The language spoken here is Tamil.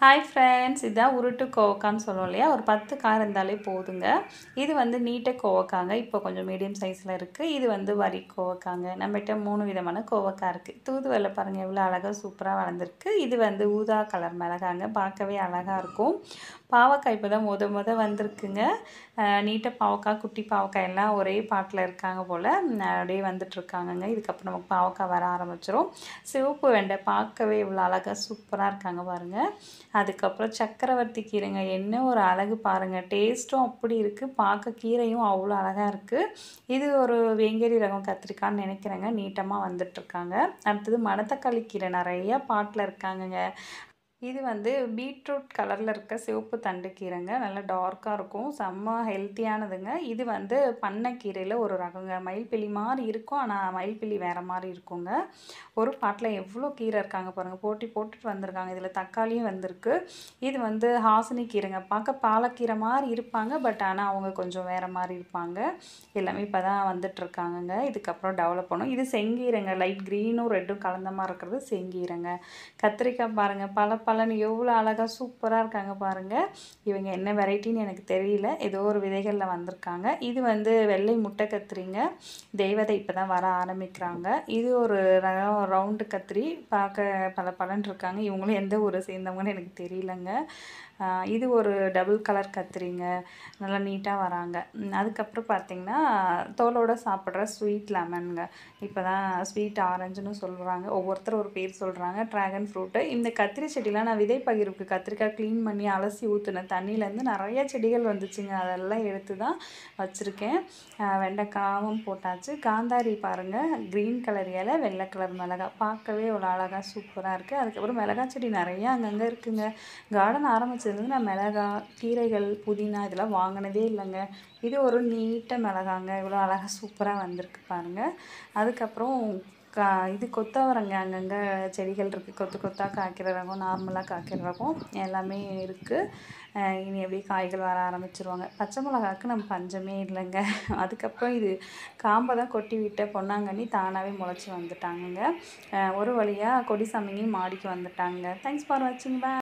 ஹாய் ஃப்ரெண்ட்ஸ், இதான் உருட்டு கோவக்கான்னு சொல்லுவோம் இல்லையா? ஒரு 10 காய் இருந்தாலே போதுங்க. இது வந்து நீட்ட கோவக்காங்க. இப்போ கொஞ்சம் மீடியம் சைஸில் இருக்குது. இது வந்து வரி கோவக்காங்க. நம்மகிட்ட 3 விதமான கோவக்காய் இருக்குது. தூதுவளை பாருங்கள் எவ்வளோ அழகாக சூப்பராக வளர்ந்துருக்கு. இது வந்து ஊதா கலர் மிளகாங்க. பார்க்கவே அழகாக இருக்கும். பாவக்காய் இப்போ தான் முத வந்திருக்குங்க. நீட்ட பாவக்காய், குட்டி பாவக்காய் எல்லாம் ஒரே பாட்டில் இருக்காங்க போல். அப்படியே வந்துட்டுருக்காங்கங்க. இதுக்கப்புறம் நமக்கு பாவக்காய் வர ஆரம்பிச்சிடும். சிவப்பு வெண்டை பார்க்கவே இவ்வளோ அழகாக சூப்பராக இருக்காங்க பாருங்கள். அதுக்கப்புறம் சக்கரவர்த்தி கீரைங்க. என்ன ஒரு அழகு பாருங்கள். டேஸ்ட்டும் அப்படி இருக்குது. பார்க்க கீரையும் அவ்வளோ அழகாக இருக்குது. இது ஒரு வேங்கேரி ரகம் கத்திரிக்கான்னு நினைக்கிறேங்க. நீட்டமாக வந்துட்டுருக்காங்க. அடுத்தது மணத்தக்காளி கீரை நிறையா பாட்டில் இருக்காங்கங்க. இது வந்து பீட்ரூட் கலரில் இருக்க சிவப்பு தண்டு கீரைங்க. நல்லா டார்க்காக இருக்கும். செம்ம ஹெல்த்தியானதுங்க. இது வந்து பண்ணைக்கீரையில் ஒரு ரகங்க. மயில்பில்லி மாதிரி இருக்கும், ஆனால் மயில்பில்லி வேறு மாதிரி இருக்குங்க. ஒரு பாட்டில் எவ்வளோ கீரை இருக்காங்க பாருங்கள். போட்டி போட்டுட்டு வந்திருக்காங்க. இதில் தக்காளியும் வந்திருக்கு. இது வந்து ஹாசினி கீரைங்க. பார்க்க பாலக்கீரை மாதிரி இருப்பாங்க, பட் ஆனால் அவங்க கொஞ்சம் வேறு மாதிரி இருப்பாங்க. எல்லாமே இப்போ தான் வந்துட்டுருக்காங்கங்க. இதுக்கப்புறம் டெவலப் பண்ணும். இது செங்கீரைங்க. லைட் க்ரீனும் ரெட்டும் கலந்த மாதிரி இருக்கிறது செங்கீரைங்க. கத்திரிக்காய் பாருங்கள், பலன்னு எவ்வளோ அழகாக சூப்பராக இருக்காங்க பாருங்கள். இவங்க என்ன வெரைட்டின்னு எனக்கு தெரியல. ஏதோ ஒரு விதைகளில் வந்திருக்காங்க. இது வந்து வெள்ளை முட்டை கத்திரிங்க. தெய்வதை இப்போ தான் வர ஆரம்பிக்கிறாங்க. இது ஒரு ரவுண்டு கத்திரி. பார்க்க பலன்னு இருக்காங்க. இவங்களும் எந்த ஊரை சேர்ந்தவங்கன்னு எனக்கு தெரியலங்க. இது ஒரு டபுள் கலர் கத்திரிங்க. நல்லா நீட்டாக வராங்க. அதுக்கப்புறம் பார்த்திங்கன்னா தோலோடு சாப்பிட்ற ஸ்வீட் லெமனுங்க. இப்போ தான் ஸ்வீட் ஆரஞ்சுன்னு சொல்கிறாங்க. ஒவ்வொருத்தர் ஒரு பேர் சொல்கிறாங்க. Dragon fruit. இந்த கத்திரி செடிலாம் நான் விதை பகிர்வுக்கு கத்திரிக்காய் க்ளீன் பண்ணி அலசி ஊற்றினேன் தண்ணியிலேருந்து நிறைய செடிகள் வந்துச்சுங்க. அதெல்லாம் எடுத்து தான் வச்சுருக்கேன். வெண்டைக்காவும் போட்டாச்சு. காந்தாரி பாருங்கள், க்ரீன் கலர் இலை, வெள்ளை கலர் மிளகாய். பார்க்கவே ஒரு அழகாக சூப்பராக இருக்குது. அதுக்கப்புறம் மிளகாய் செடி நிறையா அங்கங்கே இருக்குங்க. கார்டன் ஆரம்பிச்சதுலேருந்து நான் மிளகாய், கீரைகள், புதினா இதெல்லாம் வாங்கினதே இல்லைங்க. இது ஒரு நீட்ட மிளகாங்க. இவ்வளோ அழகாக சூப்பராக வந்திருக்கு பாருங்கள். அதுக்கப்புறம் இது கொத்தவரங்க. அங்கங்கே செடிகள் இருக்குது. கொத்து கொத்தாக காய்க்கிற ரகம், நார்மலாக காய்க்கிற ரகம் எல்லாமே இருக்குது. இனி அப்படியே காய்கள் வர ஆரம்பிச்சிருவாங்க. பச்சை மிளகாவுக்கு நம்ம பஞ்சமே இல்லைங்க. அதுக்கப்புறம் இது காம்பை தான் கொட்டி விட்ட பொன்னாங்கண்ணி தானாகவே முளைச்சி வந்துட்டாங்கங்க. ஒரு வழியாக கொடி சம்மங்கி மாடிக்கு வந்துட்டாங்க. தேங்க்ஸ் ஃபார் வாட்சிங். பாய்.